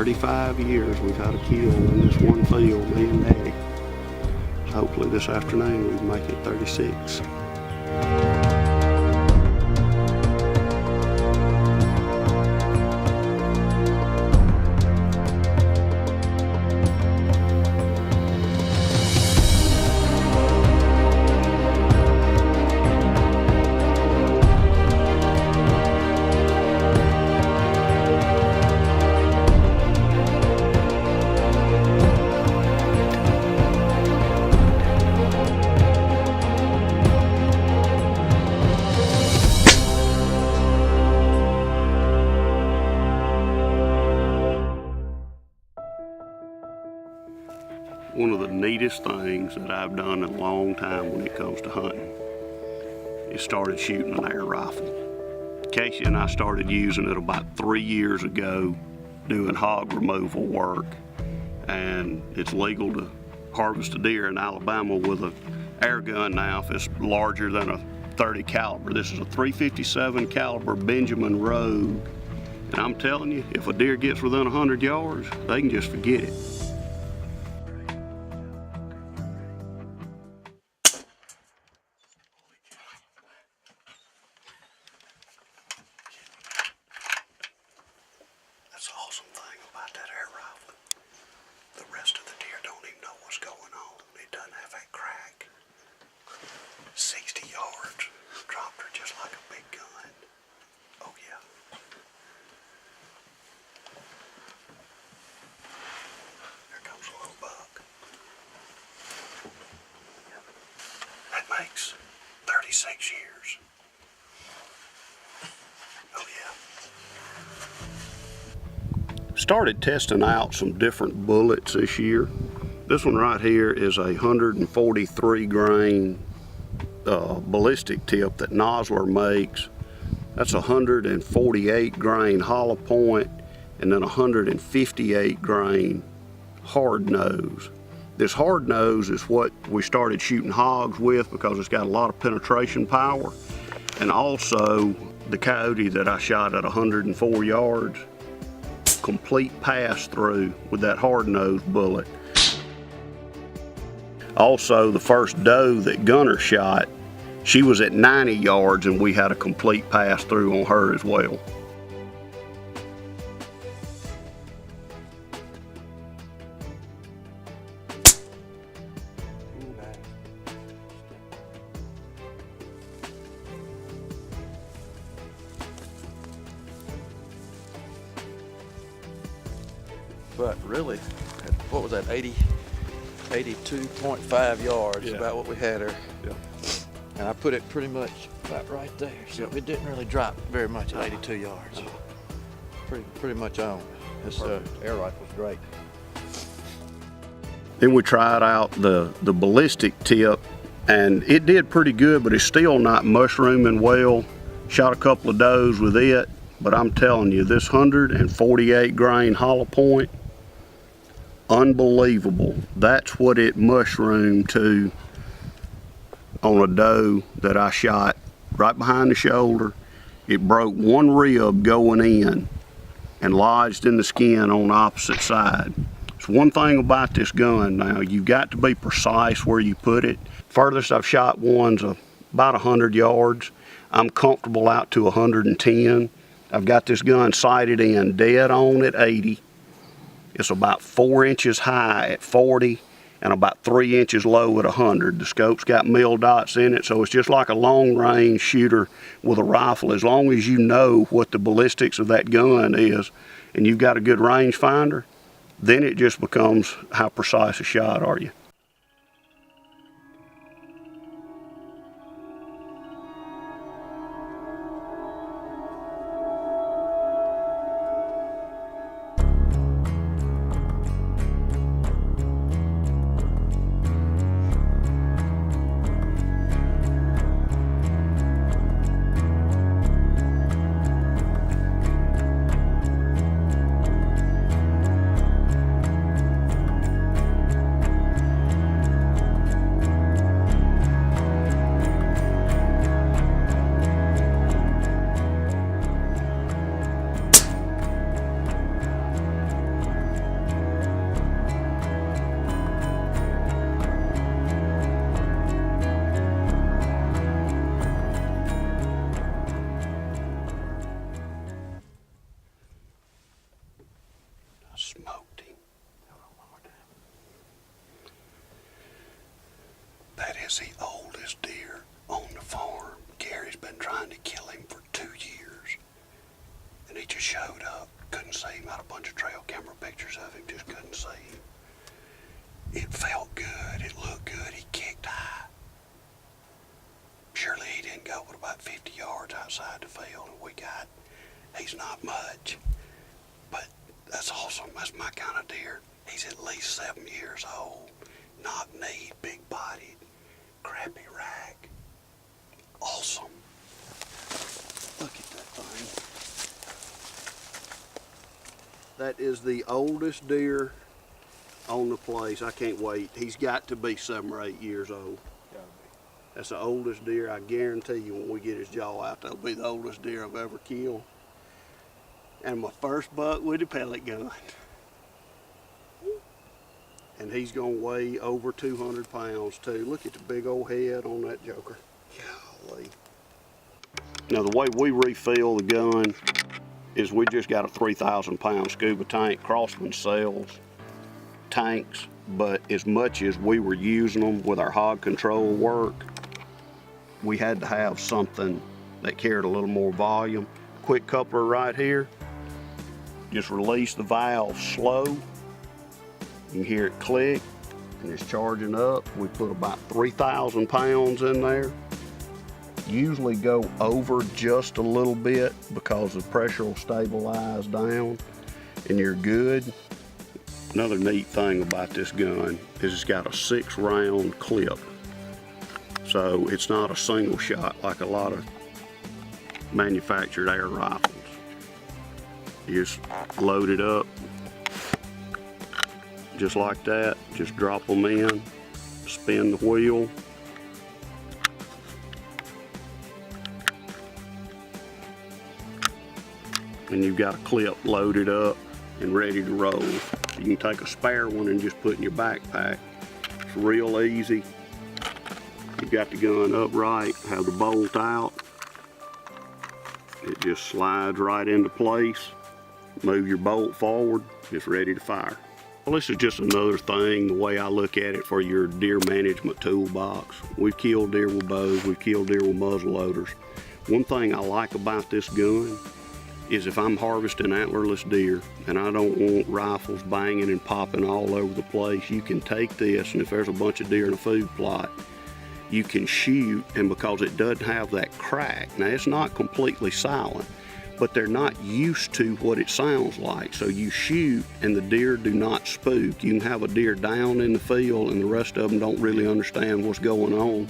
35 years we've had a kill in this one field, me and Daddy. Hopefully this afternoon we make it 36. One of the neatest things that I've done in a long time when it comes to hunting is started shooting an air rifle. Casey and I started using it about 3 years ago doing hog removal work, and it's legal to harvest a deer in Alabama with an air gun now if it's larger than a 30 caliber. This is a 357 caliber Benjamin Rogue, and I'm telling you, if a deer gets within 100 yards, they can just forget it. That's the awesome thing about that air rifle. The rest of the deer don't even know what's going on. It doesn't have that crack. 60 yards. Dropped her just like a big gun. Oh yeah. There comes a little buck. That makes 36 years. Oh yeah. Started testing out some different bullets this year. This one right here is a 143 grain ballistic tip that Nosler makes. That's a 148 grain hollow point and then 158 grain hard nose. This hard nose is what we started shooting hogs with because it's got a lot of penetration power, and also the coyote that I shot at 104 yards, complete pass through with that hard nose bullet. Also, the first doe that Gunner shot, she was at 90 yards and we had a complete pass through on her as well. But really, what was that, 82.5 yards, Yeah. about what we had her. Yeah. And I put it pretty much about right there, so it didn't really drop very much at 82 yards. Pretty much on. This air rifle's great. Then we tried out the ballistic tip, and it did pretty good, but it's still not mushrooming well. Shot a couple of does with it, but I'm telling you, this 148 grain hollow point, unbelievable. That's what it mushroomed to on a doe that I shot right behind the shoulder. It broke one rib going in and lodged in the skin on the opposite side. It's one thing about this gun now, you've got to be precise where you put it. Furthest I've shot one's about 100 yards. I'm comfortable out to 110. I've got this gun sighted in dead on at 80. It's about 4 inches high at 40 and about 3 inches low at 100. The scope's got mil dots in it, so it's just like a long range shooter with a rifle. As long as you know what the ballistics of that gun is and you've got a good range finder, then it just becomes how precise a shot are you. is the oldest deer on the farm. Gary's been trying to kill him for 2 years. And he just showed up. Couldn't see him. Had a bunch of trail camera pictures of him. Just couldn't see him. It felt good. It looked good. He kicked high. Surely he didn't go but about 50 yards outside the field. And we got, he's not much. But that's awesome. That's my kind of deer. He's at least 7 years old. Knock-kneed, big-bodied, crappy rack. Awesome. Look at that thing. That is the oldest deer on the place. I can't wait. He's got to be 7 or 8 years old. That's the oldest deer. I guarantee you when we get his jaw out, that'll be the oldest deer I've ever killed. And my first buck with a pellet gun. And he's gonna weigh over 200 pounds too. Look at the big old head on that joker. Golly. Now the way we refill the gun is we just got a 3,000 pound scuba tank. Crossman sells tanks, but as much as we were using them with our hog control work, we had to have something that carried a little more volume. Quick coupler right here. Just release the valve slow. You can hear it click and it's charging up. We put about 3,000 pounds in there. Usually go over just a little bit because the pressure will stabilize down and you're good. Another neat thing about this gun is it's got a 6-round clip. So it's not a single shot like a lot of manufactured air rifles. You just load it up just like that, just drop them in, spin the wheel, and you've got a clip loaded up and ready to roll. You can take a spare one and just put in your backpack. It's real easy. You've got the gun upright, have the bolt out. It just slides right into place. Move your bolt forward, it's ready to fire. Well, this is just another thing, the way I look at it, for your deer management toolbox. We've killed deer with bows, we've killed deer with muzzle loaders. One thing I like about this gun is if I'm harvesting antlerless deer and I don't want rifles banging and popping all over the place, you can take this, and if there's a bunch of deer in a food plot, you can shoot, and because it doesn't have that crack, now it's not completely silent, but they're not used to what it sounds like. So you shoot and the deer do not spook. You can have a deer down in the field and the rest of them don't really understand what's going on.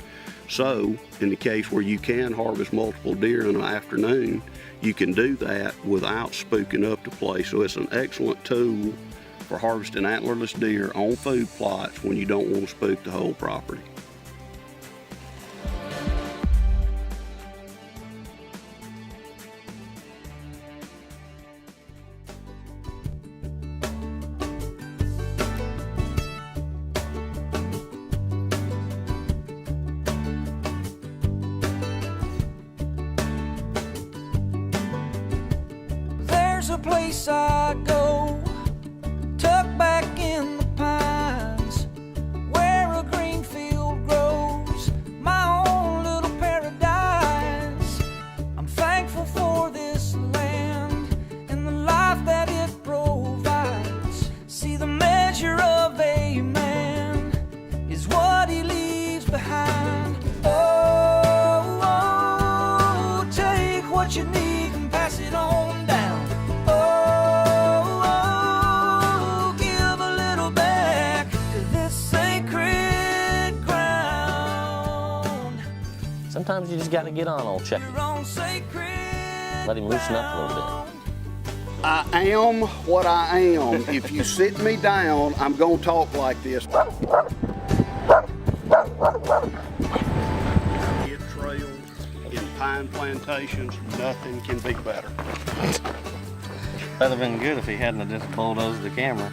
So in the case where you can harvest multiple deer in an afternoon, you can do that without spooking up the place. So it's an excellent tool for harvesting antlerless deer on food plots when you don't want to spook the whole property. There's a place I go, tucked back in the pines, where a green field grows, my own little paradise. I'm thankful for this land and the life that it provides. See, the measure of a man is what he leaves behind. Oh, oh, take what you need and pass it on down. Sometimes you just got to get on old Chucky. Let him loosen up a little bit. I am what I am. If you sit me down, I'm going to talk like this. Hit trails, in pine plantations, nothing can be better. That'd have been good if he hadn't just bulldozed the camera.